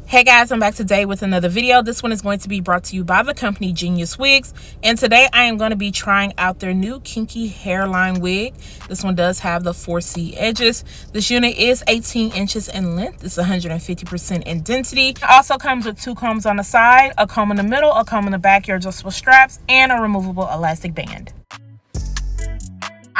Hey guys, I'm back today with another video. This one is going to be brought to you by the company Genius Wigs, and today I am going to be trying out their new Kinky hairline wig. This one does have the 4C edges. This unit is 18 inches in length. It's 150% in density. It also comes with 2 combs on the side, a comb in the middle, a comb in the back, your adjustable straps, and a removable elastic band.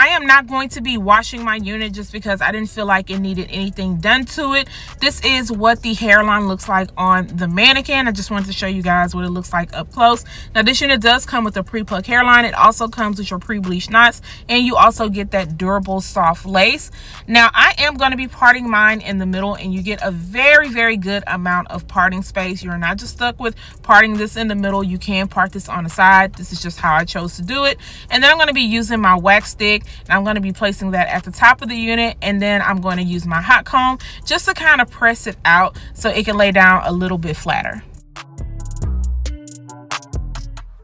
I am not going to be washing my unit just because I didn't feel like it needed anything done to it. This is what the hairline looks like on the mannequin. I just wanted to show you guys what it looks like up close. Now this unit does come with a pre-plucked hairline. It also comes with your pre-bleached knots, and you also get that durable soft lace. Now I am going to be parting mine in the middle, and you get a very good amount of parting space. You're not just stuck with parting this in the middle. You can part this on the side. This is just how I chose to do it. And then I'm going to be using my wax stick. And I'm going to be placing that at the top of the unit, and then I'm going to use my hot comb just to kind of press it out so it can lay down a little bit flatter.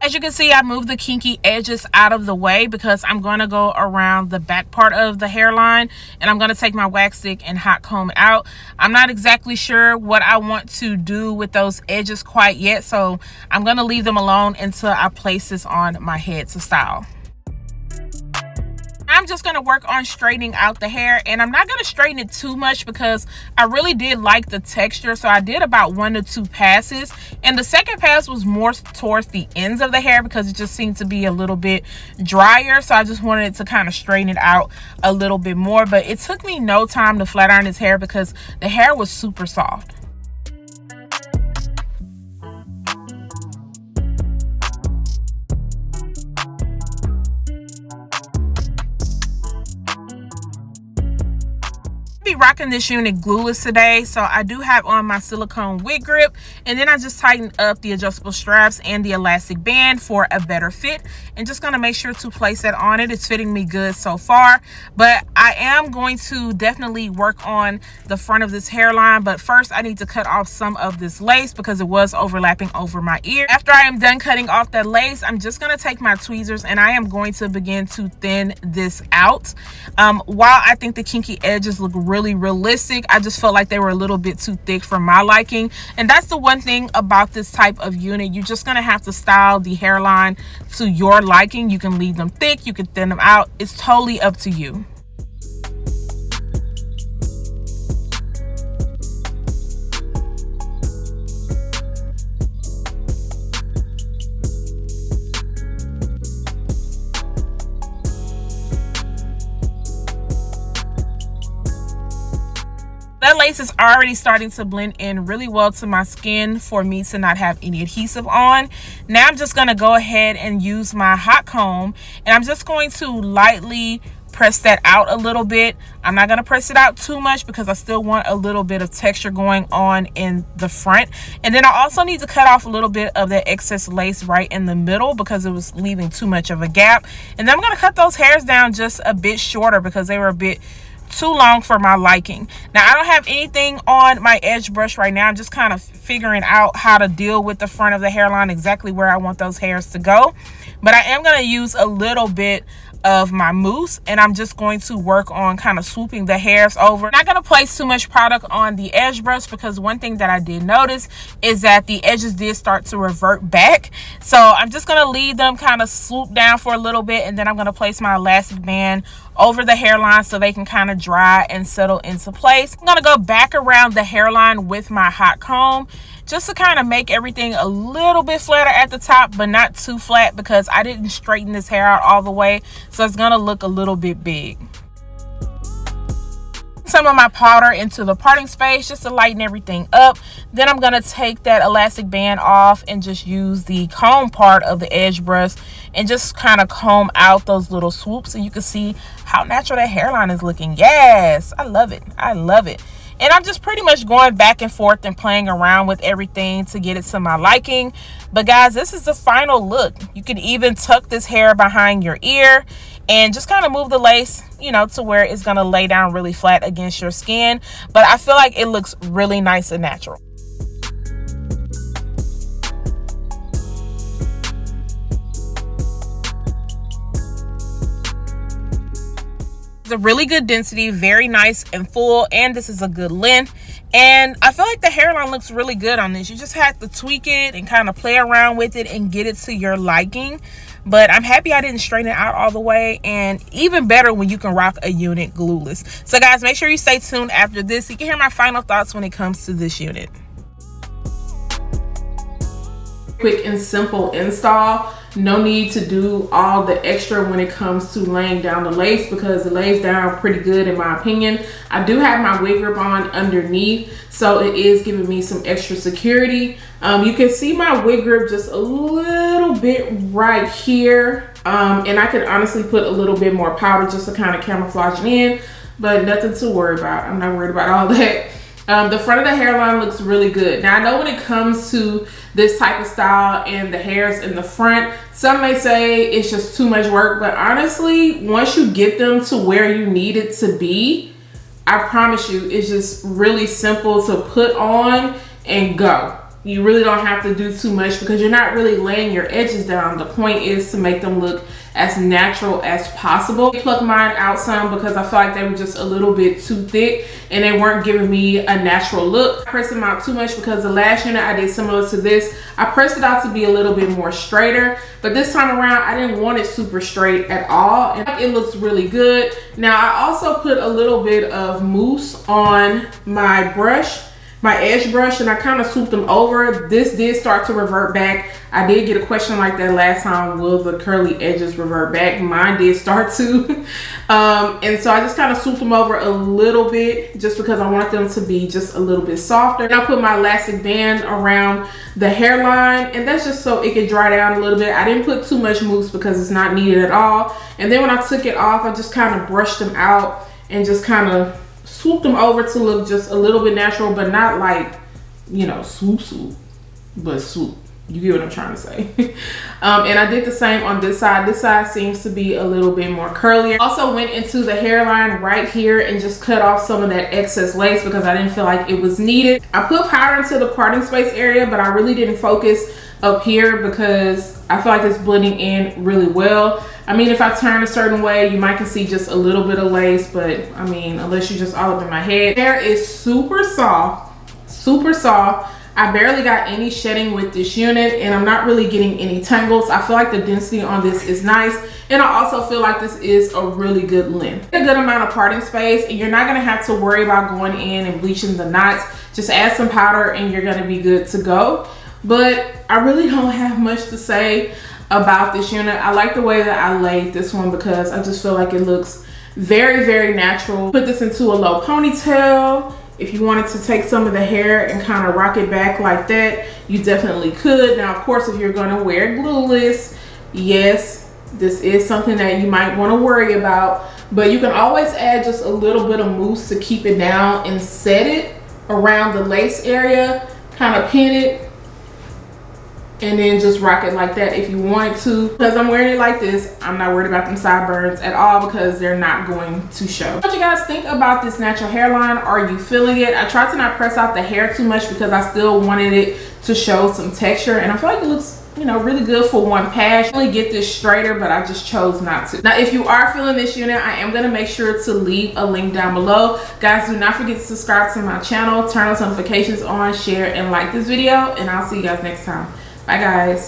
As you can see, I moved the kinky edges out of the way because I'm going to go around the back part of the hairline, and I'm going to take my wax stick and hot comb it out. I'm not exactly sure what I want to do with those edges quite yet, so I'm going to leave them alone until I place this on my head to style. I'm just going to work on straightening out the hair, and I'm not going to straighten it too much because I really did like the texture. So I did about 1 to 2 passes, and the second pass was more towards the ends of the hair because it just seemed to be a little bit drier. So I just wanted it to kind of straighten it out a little bit more, but it took me no time to flat iron his hair because the hair was super soft. Be rocking this unit glueless today, so I do have on my silicone wig grip, and then I just tightened up the adjustable straps and the elastic band for a better fit, and just gonna make sure to place that on it. It's fitting me good so far, but I am going to definitely work on the front of this hairline. But first I need to cut off some of this lace because it was overlapping over my ear. After I am done cutting off that lace, I'm just gonna take my tweezers and I am going to begin to thin this out. While I think the kinky edges look really realistic, I just felt like they were a little bit too thick for my liking. And that's the one thing about this type of unit. You're just gonna have to style the hairline to your liking. You can leave them thick, you can thin them out. It's totally up to you. That lace is already starting to blend in really well to my skin for me to not have any adhesive on. Now I'm just going to go ahead and use my hot comb, and I'm just going to lightly press that out a little bit. I'm not going to press it out too much because I still want a little bit of texture going on in the front. And then I also need to cut off a little bit of that excess lace right in the middle because it was leaving too much of a gap. And then I'm going to cut those hairs down just a bit shorter because they were a bit too long for my liking. Now I don't have anything on my edge brush right now. I'm just kind of figuring out how to deal with the front of the hairline, exactly where I want those hairs to go. But I am going to use a little bit of my mousse, and I'm just going to work on kind of swooping the hairs over. I'm not going to place too much product on the edge brush because one thing that I did notice is that the edges did start to revert back. So I'm just going to leave them kind of swoop down for a little bit, and then I'm going to place my elastic band over the hairline so they can kind of dry and settle into place. I'm going to go back around the hairline with my hot comb just to kind of make everything a little bit flatter at the top, but not too flat because I didn't straighten this hair out all the way, so it's going to look a little bit big. Some of my powder into the parting space just to lighten everything up. Then I'm going to take that elastic band off and just use the comb part of the edge brush and just kind of comb out those little swoops, and you can see how natural that hairline is looking. Yes, I love it. I love it. And I'm just pretty much going back and forth and playing around with everything to get it to my liking. But guys, this is the final look. You can even tuck this hair behind your ear and just kind of move the lace, you know, to where it's going to lay down really flat against your skin. But I feel like it looks really nice and natural. It's a really good density, very nice and full, and this is a good length. And I feel like the hairline looks really good on this. You just have to tweak it and kind of play around with it and get it to your liking. But I'm happy I didn't straighten it out all the way, and even better when you can rock a unit glueless. So guys, make sure you stay tuned after this so you can hear my final thoughts when it comes to this unit. Quick and simple install. No need to do all the extra when it comes to laying down the lace, because it lays down pretty good in my opinion. I do have my wig grip on underneath, so it is giving me some extra security. You can see my wig grip just a little bit right here, and I could honestly put a little bit more powder just to kind of camouflage it in, but nothing to worry about. I'm not worried about all that. The front of the hairline looks really good. Now I know when it comes to this type of style and the hairs in the front, some may say it's just too much work, but honestly, once you get them to where you need it to be, I promise you, it's just really simple to put on and go. You really don't have to do too much because you're not really laying your edges down. The point is to make them look as natural as possible. I plucked mine out some because I felt like they were just a little bit too thick and they weren't giving me a natural look. I pressed them out too much because the last unit I did similar to this, I pressed it out to be a little bit more straighter, but this time around I didn't want it super straight at all, and it looks really good. Now I also put a little bit of mousse on my brush, my edge brush, and I kind of swooped them over. This did start to revert back. I did get a question like that last time, will the curly edges revert back? Mine did start to. And so I just kind of swooped them over a little bit just because I want them to be just a little bit softer. And I put my elastic band around the hairline, and that's just so it could dry down a little bit. I didn't put too much mousse because it's not needed at all. And then when I took it off, I just kind of brushed them out and just kind of swoop them over to look just a little bit natural, but not like, you know, swoop, but swoop. You get what I'm trying to say. And I did the same on this side. This side seems to be a little bit more curlier. Also went into the hairline right here and just cut off some of that excess lace because I didn't feel like it was needed. I put powder into the parting space area, but I really didn't focus up here because I feel like it's blending in really well. I mean, if I turn a certain way, you might can see just a little bit of lace, but I mean, unless you're just all up in my head. Hair is super soft, super soft. I barely got any shedding with this unit, and I'm not really getting any tangles. I feel like the density on this is nice, and I also feel like this is a really good length. A good amount of parting space, and you're not gonna have to worry about going in and bleaching the knots. Just add some powder and you're gonna be good to go. But I really don't have much to say about this unit. I like the way that I laid this one because I just feel like it looks very, very natural. Put this into a low ponytail. If you wanted to take some of the hair and kind of rock it back like that, you definitely could. Now, of course, if you're gonna wear glueless, yes, this is something that you might want to worry about, but you can always add just a little bit of mousse to keep it down and set it around the lace area, kind of pin it, and then just rock it like that if you wanted to. Because I'm wearing it like this, I'm not worried about them sideburns at all because they're not going to show. What you guys think about this natural hairline? Are you feeling it? I tried to not press out the hair too much because I still wanted it to show some texture, and I feel like it looks, you know, really good for one pass. I really get this straighter, but I just chose not to. Now, if you are feeling this unit, I am gonna make sure to leave a link down below. Guys, do not forget to subscribe to my channel, turn those notifications on, share, and like this video, and I'll see you guys next time. Bye guys.